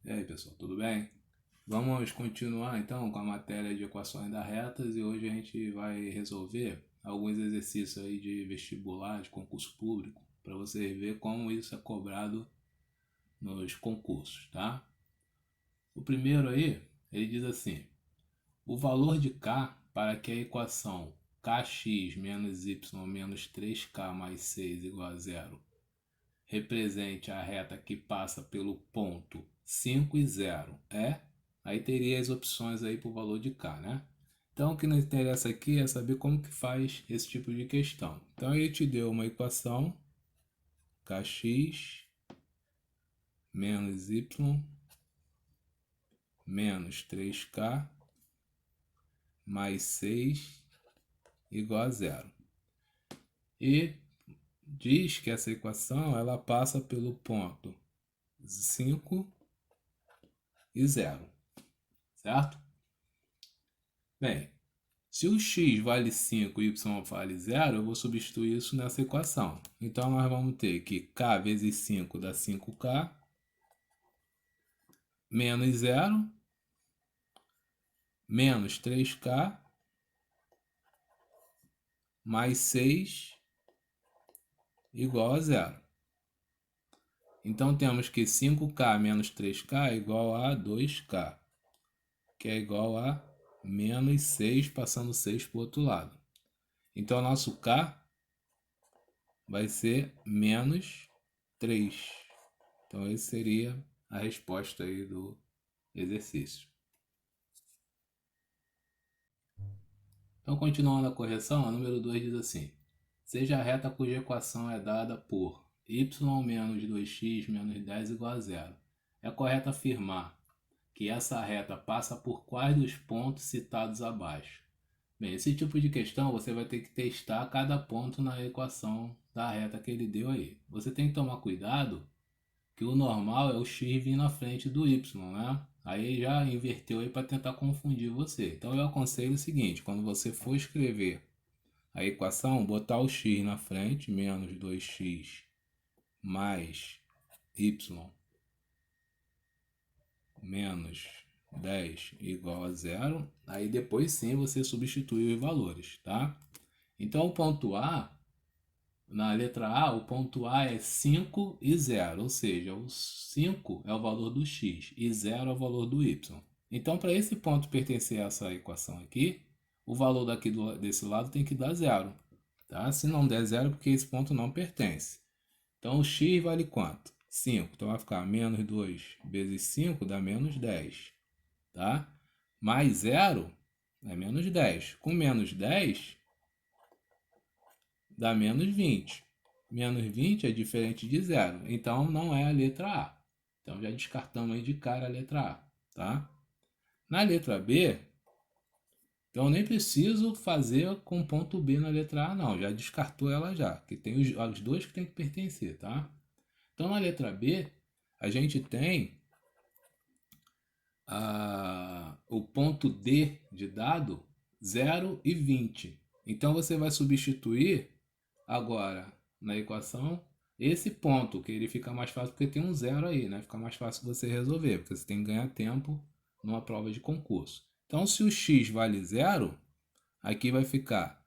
E aí, pessoal, tudo bem? Vamos continuar então com a matéria de equações das retas e hoje a gente vai resolver alguns exercícios aí de vestibular, de concurso público, para você ver como isso é cobrado nos concursos, tá? O primeiro aí, ele diz assim: o valor de k para que a equação kx menos y menos 3k mais 6 igual a zero represente a reta que passa pelo ponto 5 e 0 aí teria as opções aí para o valor de k, né? Então o que nos interessa aqui é saber como que faz esse tipo de questão. Então ele te deu uma equação kx menos y menos 3k mais 6 igual a zero. E diz que essa equação ela passa pelo ponto 5 e 0, certo? Bem, se o x vale 5 e y vale 0, eu vou substituir isso nessa equação. Então, nós vamos ter que k vezes 5 dá 5k, menos 0, menos 3k, mais 6 igual a 0. Então, temos que 5k menos 3k é igual a 2k, que é igual a menos 6, passando 6 para o outro lado. Então, nosso k vai ser menos 3. Então, essa seria a resposta aí do exercício. Então, continuando a correção, a número 2 diz assim: seja a reta cuja equação é dada por y menos 2x menos 10 igual a zero. É correto afirmar que essa reta passa por quais dos pontos citados abaixo? Bem, esse tipo de questão você vai ter que testar cada ponto na equação da reta que ele deu aí. Você tem que tomar cuidado que o normal é o x vir na frente do y, né? Aí já inverteu aí para tentar confundir você. Então eu aconselho o seguinte: quando você for escrever a equação, botar o x na frente, menos 2x mais y menos 10 igual a zero. Aí depois sim você substitui os valores, tá? Então o ponto A, na letra A, o ponto A é 5 e 0, ou seja, o 5 é o valor do x e 0 é o valor do y. Então, para esse ponto pertencer a essa equação aqui, o valor daqui desse lado tem que dar 0. Tá? Se não der 0, porque esse ponto não pertence. Então, o x vale quanto? 5. Então, vai ficar menos 2 vezes 5 dá menos 10. Tá? Mais 0 é menos 10. Com menos 10 dá menos 20. Menos 20 é diferente de 0. Então, não é a letra A. Então, já descartamos aí de cara a letra A. Tá? Na letra B, então nem preciso fazer com ponto B na letra A, não. Já descartou ela já, que tem os dois que tem que pertencer, tá? Então, na letra B, a gente tem o ponto D de dado 0 e 20. Então, você vai substituir agora na equação esse ponto, que ele fica mais fácil porque tem um 0 aí, né? Fica mais fácil você resolver, porque você tem que ganhar tempo numa prova de concurso. Então, se o x vale 0, aqui vai ficar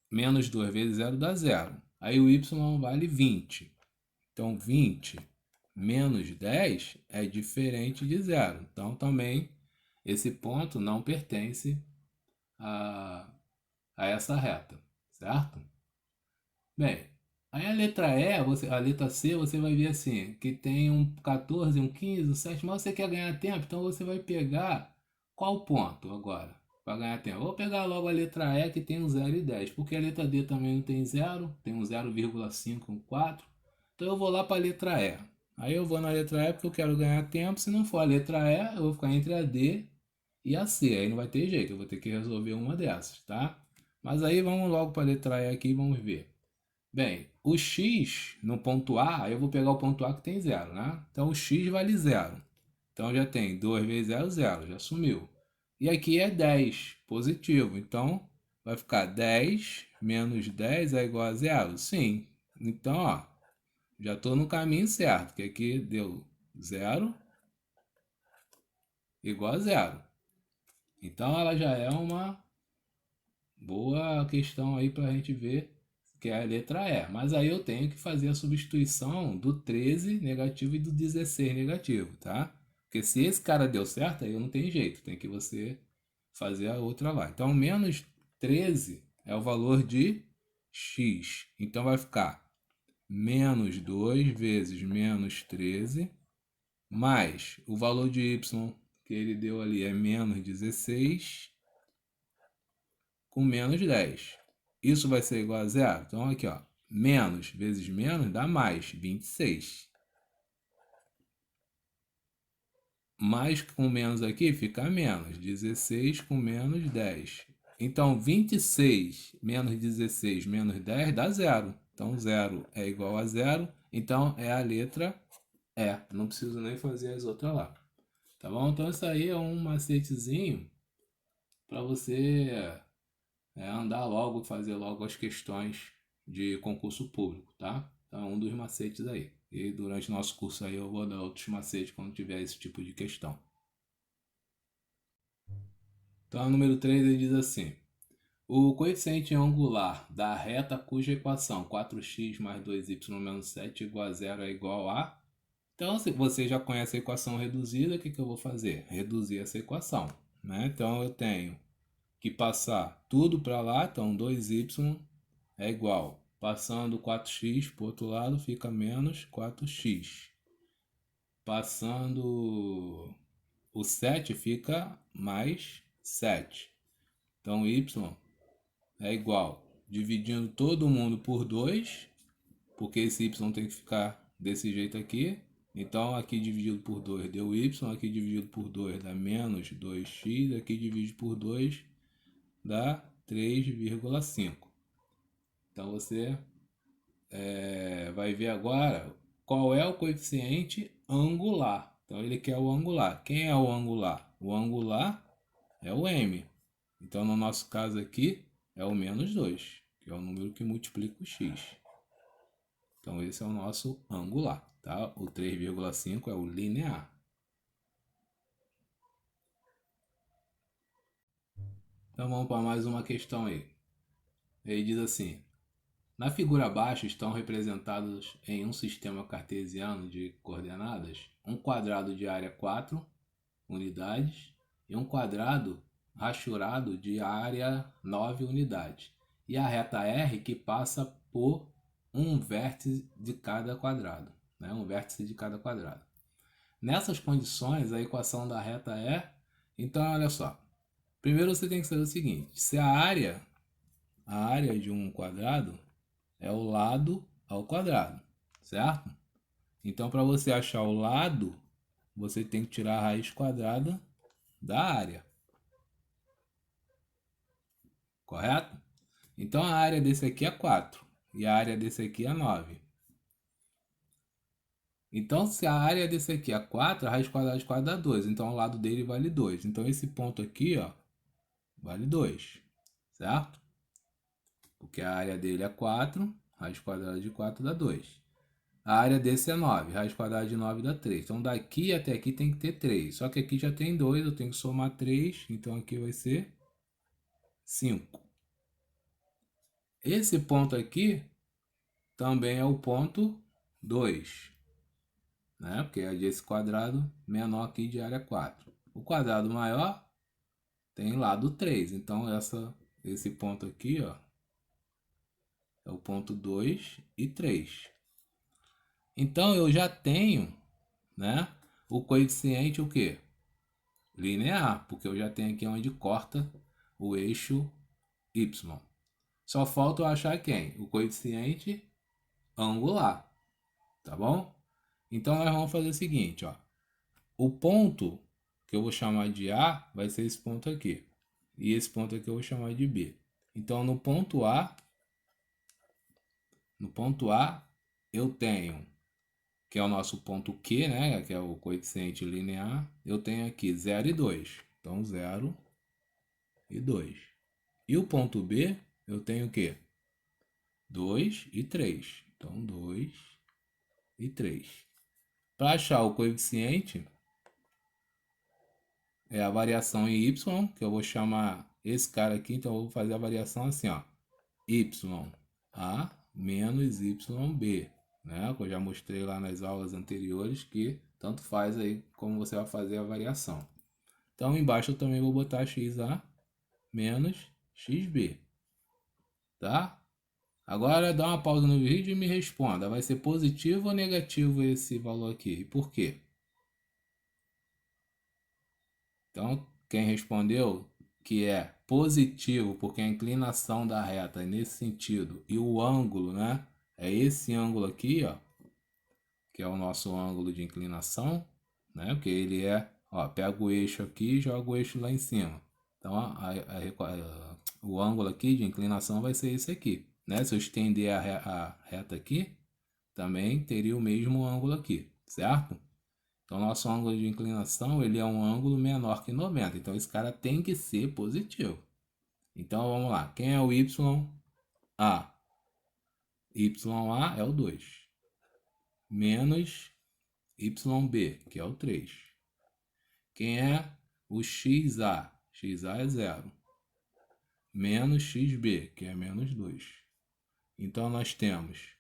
menos 2 vezes 0 dá 0. Aí o y vale 20. Então, 20 menos 10 é diferente de 0. Então, também, esse ponto não pertence a essa reta, certo? Bem, aí a letra E, a letra C, você vai ver assim, que tem um 14, um 15, um 7, mas você quer ganhar tempo, então você vai pegar qual ponto agora, para ganhar tempo? Eu vou pegar logo a letra E, que tem um 0 e 10, porque a letra D também não tem 0, tem um 0,5, um 4, então eu vou lá para a letra E. Aí eu vou na letra E porque eu quero ganhar tempo, se não for a letra E, eu vou ficar entre a D e a C, aí não vai ter jeito, eu vou ter que resolver uma dessas, tá? Mas aí vamos logo para a letra E aqui e vamos ver. Bem, o x no ponto A, eu vou pegar o ponto A que tem 0, né? Então o x vale 0. Então já tem 2 vezes 0, 0, já sumiu. E aqui é 10, positivo. Então vai ficar 10 menos 10 é igual a 0? Sim. Então, ó, já estou no caminho certo, que aqui deu 0 igual a zero. Então ela já é uma boa questão aí para a gente ver que é a letra E. Mas aí eu tenho que fazer a substituição do 13 negativo e do 16 negativo, tá? Porque se esse cara deu certo, aí não tem jeito, tem que você fazer a outra lá. Então, menos 13 é o valor de x. Então, vai ficar menos 2 vezes menos 13, mais o valor de y que ele deu ali é menos 16, com menos 10. Isso vai ser igual a zero? Então, aqui, ó, menos vezes menos dá mais, 26. Mais com menos aqui fica menos, 16 com menos 10. Então, 26 menos 16 menos 10 dá zero. Então, zero é igual a zero. Então, é a letra E. Não preciso nem fazer as outras lá. Tá bom? Então, isso aí é um macetezinho para você andar logo, fazer logo as questões de concurso público, tá? Então, é um dos macetes aí. E durante o nosso curso aí eu vou dar outros macetes quando tiver esse tipo de questão. Então, o número 3 ele diz assim: o coeficiente angular da reta cuja equação 4x mais 2y menos 7 igual a zero é igual a... Então, se você já conhece a equação reduzida, o que eu vou fazer? Reduzir essa equação, né? Então, eu tenho que passar tudo para lá, então 2y é igual. Passando 4x para o outro lado, fica menos 4x. Passando o 7, fica mais 7. Então, y é igual. Dividindo todo mundo por 2, porque esse y tem que ficar desse jeito aqui. Então, aqui dividido por 2 deu y, aqui dividido por 2 dá menos 2x, aqui dividido por 2 dá 3,5. Então, você vai ver agora qual é o coeficiente angular. Então, ele quer o angular. Quem é o angular? O angular é o m. Então, no nosso caso aqui, é o menos 2, que é o número que multiplica o x. Então, esse é o nosso angular, tá? O 3,5 é o linear. Então, vamos para mais uma questão aí. Ele diz assim: na figura abaixo estão representados em um sistema cartesiano de coordenadas um quadrado de área 4 unidades e um quadrado rachurado de área 9 unidades, e a reta R que passa por um vértice de cada quadrado, né? Um vértice de cada quadrado. Nessas condições, a equação da reta é... Então, olha só. Primeiro você tem que saber o seguinte: se a área de um quadrado é o lado ao quadrado, certo? Então, para você achar o lado, você tem que tirar a raiz quadrada da área, correto? Então, a área desse aqui é 4 e a área desse aqui é 9. Então, se a área desse aqui é 4, a raiz quadrada de 4 dá 2. Então, o lado dele vale 2. Então, esse ponto aqui, ó, vale 2, certo? Porque a área dele é 4, raiz quadrada de 4 dá 2. A área desse é 9, raiz quadrada de 9 dá 3. Então, daqui até aqui tem que ter 3. Só que aqui já tem 2, eu tenho que somar 3. Então, aqui vai ser 5. Esse ponto aqui também é o ponto 2, né? Porque é esse quadrado menor aqui de área 4. O quadrado maior tem lado 3. Então, esse ponto aqui, ó, é o ponto 2 e 3. Então, eu já tenho, né, o coeficiente o quê? Linear, porque eu já tenho aqui onde corta o eixo y. Só falta eu achar quem? O coeficiente angular, tá bom? Então, nós vamos fazer o seguinte, ó. O ponto que eu vou chamar de A vai ser esse ponto aqui. E esse ponto aqui eu vou chamar de B. Então, no ponto A, eu tenho, que é o nosso ponto Q, né? Que é o coeficiente linear. Eu tenho aqui 0 e 2. Então, 0 e 2. E o ponto B, eu tenho o quê? 2 e 3. Então, 2 e 3. Para achar o coeficiente, é a variação em y, que eu vou chamar esse cara aqui, então eu vou fazer a variação assim, ó, ya menos yb, né? Que eu já mostrei lá nas aulas anteriores que tanto faz aí como você vai fazer a variação. Então embaixo eu também vou botar xa menos xb, tá? Agora dá uma pausa no vídeo e me responda, vai ser positivo ou negativo esse valor aqui? E por quê? Então, quem respondeu que é positivo, porque a inclinação da reta é nesse sentido, e o ângulo, né? É esse ângulo aqui, ó, que é o nosso ângulo de inclinação, né? Porque ele é, ó, pega o eixo aqui e joga o eixo lá em cima. Então, o ângulo aqui de inclinação vai ser esse aqui, né? Se eu estender a reta aqui, também teria o mesmo ângulo aqui, certo? Então, nosso ângulo de inclinação, ele é um ângulo menor que 90. Então, esse cara tem que ser positivo. Então, vamos lá. Quem é o YA? YA é o 2. Menos YB, que é o 3. Quem é o XA? XA é 0. Menos XB, que é menos 2. Então, nós temos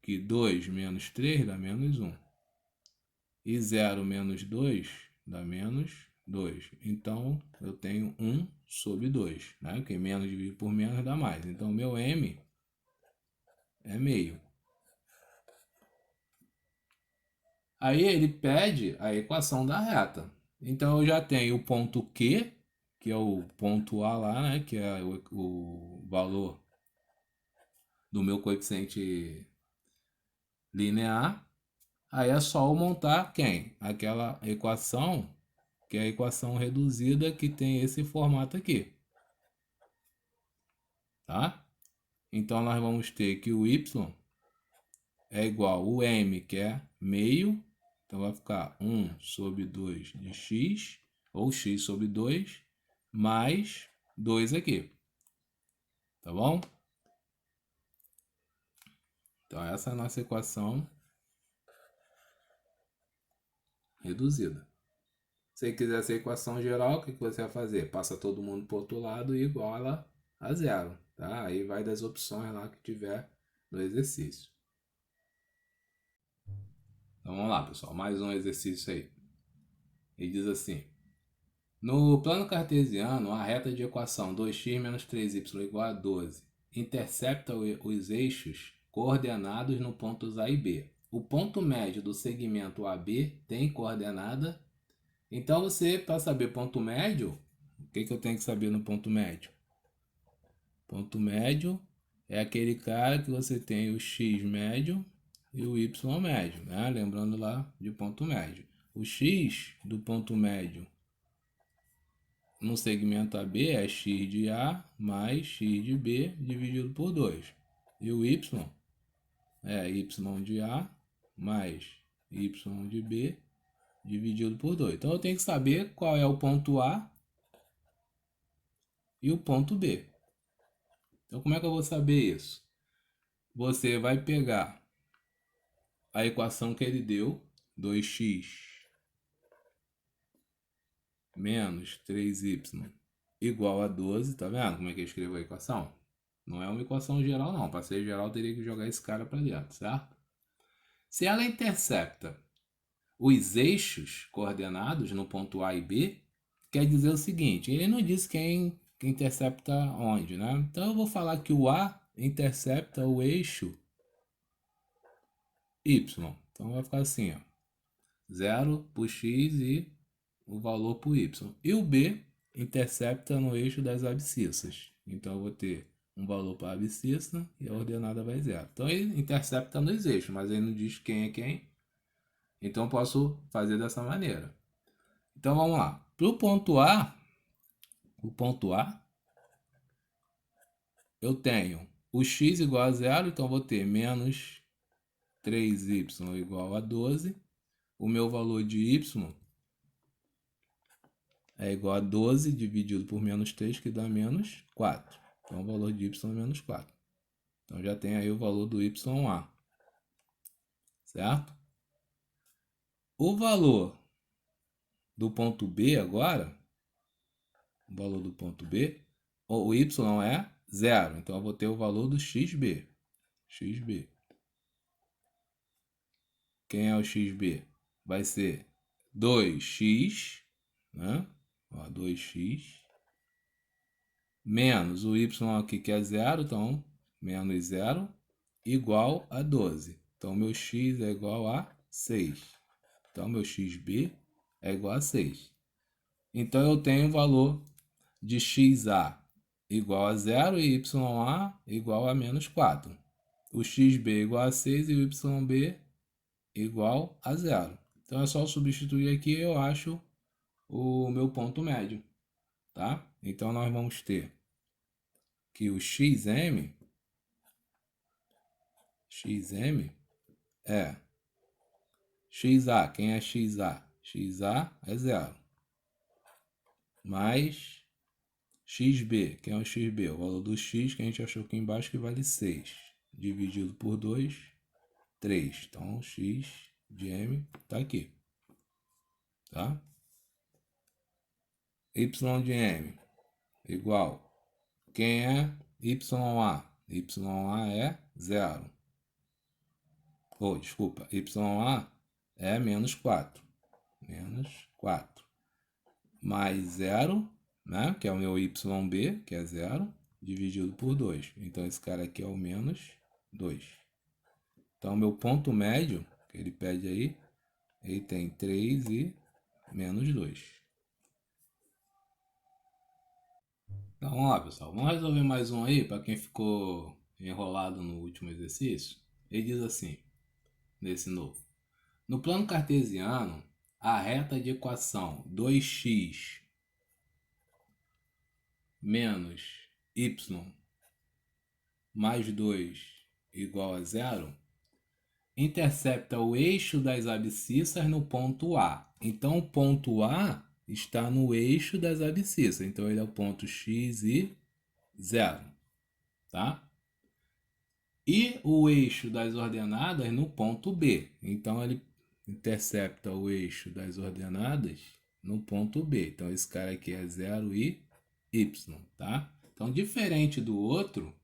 que 2 menos 3 dá menos 1. E 0 menos 2 dá menos 2. Então, eu tenho 1 sobre 2. Né? Porque menos dividido por menos dá mais. Então, meu M é meio. Aí ele pede a equação da reta. Então, eu já tenho o ponto Q, que é o ponto A lá, né? Que é o valor do meu coeficiente linear. Aí é só eu montar quem? Aquela equação, que é a equação reduzida que tem esse formato aqui. Tá? Então, nós vamos ter que o y é igual ao m, que é meio. Então, vai ficar 1 sobre 2 de x, ou x sobre 2, mais 2 aqui. Tá bom? Então, essa é a nossa equação reduzida. Se você quiser essa equação geral, o que você vai fazer? Passa todo mundo para o outro lado e iguala a zero. Tá? Aí vai das opções lá que tiver no exercício. Então, vamos lá, pessoal. Mais um exercício aí. Ele diz assim: no plano cartesiano, a reta de equação 2x menos 3y igual a 12 intercepta os eixos coordenados no pontos A e B. O ponto médio do segmento AB tem coordenada. Então, você, para saber ponto médio, o que eu tenho que saber no ponto médio? Ponto médio é aquele cara que você tem o x médio e o y médio, né? Lembrando lá de ponto médio. O x do ponto médio no segmento AB é x de A mais x de B dividido por 2. E o y é y de A mais y de B dividido por 2. Então eu tenho que saber qual é o ponto A e o ponto B. Então como é que eu vou saber isso? Você vai pegar a equação que ele deu, 2x menos 3y igual a 12, tá vendo como é que eu escrevo a equação? Não é uma equação geral não, para ser geral eu teria que jogar esse cara para dentro, certo? Se ela intercepta os eixos coordenados no ponto A e B, quer dizer o seguinte, ele não diz quem intercepta onde, né? Então eu vou falar que o A intercepta o eixo Y. Então vai ficar assim, ó, 0 para o x e o valor para o y. E o B intercepta no eixo das abscissas. Então eu vou ter um valor para a abscissa e a ordenada vai 0. Então ele intercepta nos eixos, mas ele não diz quem é quem. Então eu posso fazer dessa maneira. Então vamos lá. Para o ponto A, eu tenho o x igual a 0, então vou ter menos 3y igual a 12. O meu valor de y é igual a 12 dividido por menos 3, que dá menos 4. Então, o valor de y é menos 4. Então, já tem aí o valor do YA. Certo? O valor do ponto B agora o valor do ponto B, o y é 0, então eu vou ter o valor do xb. xb. Quem é o xb? Vai ser 2x, né? Ó, 2x, menos o y aqui que é 0, então menos 0, igual a 12. Então meu x é igual a 6. Então meu xb é igual a 6. Então eu tenho o valor de xa igual a 0 e ya igual a menos 4. O xb igual a 6 e o yb igual a 0. Então é só substituir aqui e eu acho o meu ponto médio, tá? Então nós vamos ter que o xm é xa. Quem é xa? Xa é 0. Mais xb. Quem é o xb? O valor do x que a gente achou aqui embaixo que vale 6. Dividido por 2, 3. Então x de m está aqui. Tá? Y de m igual. Quem é YA? YA é 0. Oh, desculpa. YA é menos 4. Menos 4. Mais 0, né? Que é o meu YB, que é 0, dividido por 2. Então esse cara aqui é o menos 2. Então meu ponto médio, que ele pede aí, ele tem 3 e menos 2. Então, vamos lá, pessoal. Vamos resolver mais um aí, para quem ficou enrolado no último exercício. Ele diz assim, nesse novo. No plano cartesiano, a reta de equação 2x menos y mais 2 igual a 0 intercepta o eixo das abscissas no ponto A. Então, o ponto A está no eixo das abscissas. Então, ele é o ponto x e 0. Tá? E o eixo das ordenadas no ponto B. Então, ele intercepta o eixo das ordenadas no ponto B. Então, esse cara aqui é 0 e y. Tá? Então, diferente do outro,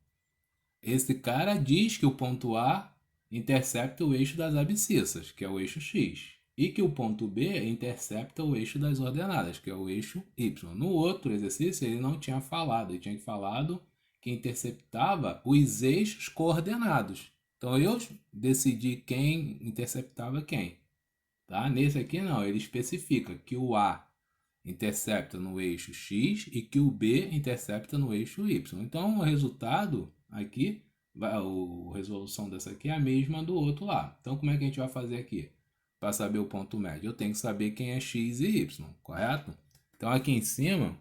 esse cara diz que o ponto A intercepta o eixo das abscissas, que é o eixo x, e que o ponto B intercepta o eixo das ordenadas, que é o eixo y. No outro exercício, ele não tinha falado, ele tinha falado que interceptava os eixos coordenados. Então, eu decidi quem interceptava quem. Tá? Nesse aqui, não, ele especifica que o A intercepta no eixo x e que o B intercepta no eixo y. Então, o resultado aqui, a resolução dessa aqui é a mesma do outro lá. Então, como é que a gente vai fazer aqui? Para saber o ponto médio, eu tenho que saber quem é x e y, correto? Então, aqui em cima,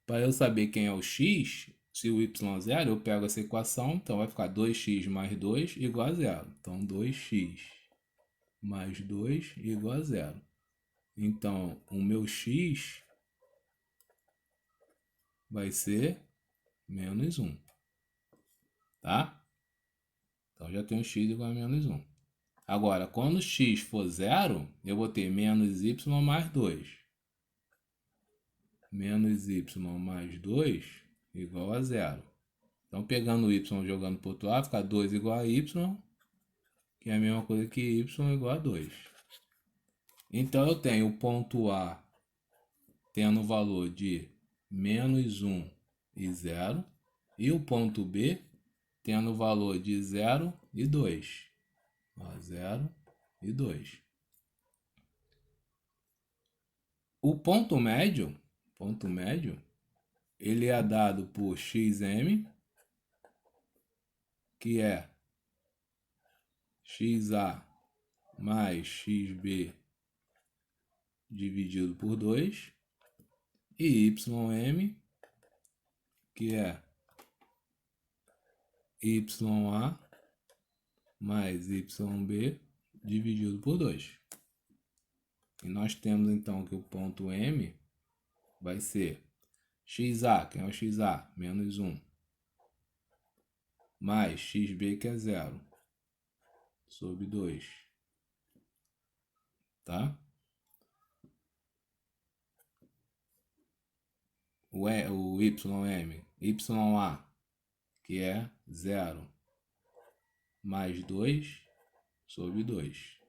para eu saber quem é o x, se o y é 0, eu pego essa equação, então vai ficar 2x mais 2 igual a 0. Então, 2x mais 2 igual a 0. Então, o meu x vai ser menos 1. Tá? Então, já tenho x igual a menos 1. Agora, quando x for 0, eu vou ter menos y mais 2. Menos y mais 2 igual a 0. Então, pegando o y e jogando para o outro lado, fica 2 igual a y, que é a mesma coisa que y igual a 2. Então, eu tenho o ponto A tendo o valor de menos 1 e 0, e o ponto B tendo o valor de 0 e 2. 0 e 2. O ponto médio, ele é dado por xm, que é xa mais xb dividido por 2, e ym, que é ya mais yb dividido por 2. E nós temos então que o ponto M vai ser xa, que é o xa, menos 1, mais xb, que é 0, sobre 2. Tá? o YM, YA, que é 0, mais 2 sobre 2.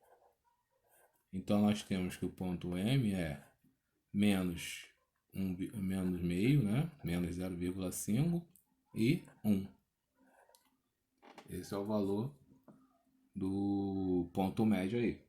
Então, nós temos que o ponto M é menos meio, né? Menos 0,5 e 1. Esse é o valor do ponto médio aí.